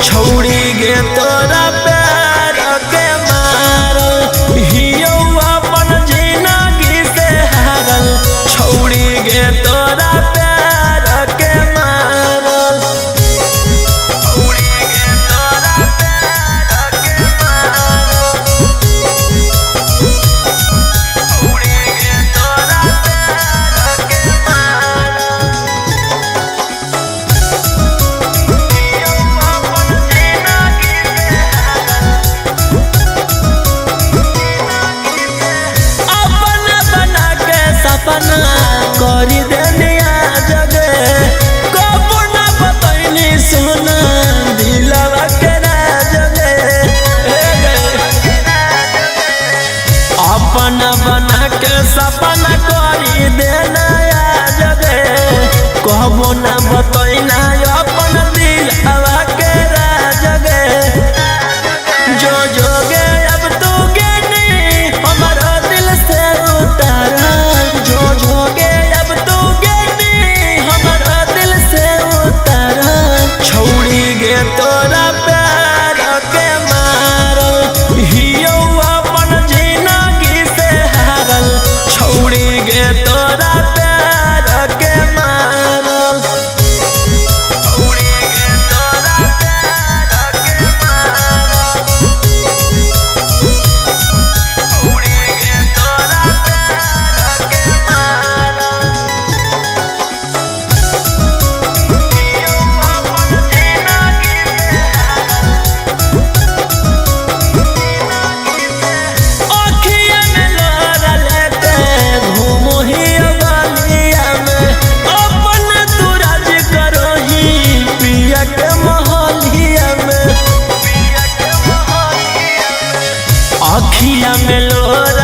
छोड़ी गे तोरा प्यार के मारल हियो अपन जिंदगी से हारल छोड़ी गे तोरा प्यार के मारल छोड़ी गे तोरा प्यार के मारल छोड़ी गे तोरा प्यार के मारल सपना करी देनिया जगे कबो ना बतैनी सोना दिलवा के राजगे अपना बना के सपना करी देना जगे कबो ना बतैना अपन दिलवा के राजगे जो जोगे अब तू गेनी हमारा दिल से उतारा जोगे अब तू गेनी हमारा दिल से उतारा छोड़ी गे तोरा प्यार के मारल हियो अपन जिंदगी से हारल छोड़ी गे तोरा प्यार के मारल छोड़ी गे तोरा प्यार के मारल छोड़ी गे तोरा प्यार के मारल अखिया में लोरा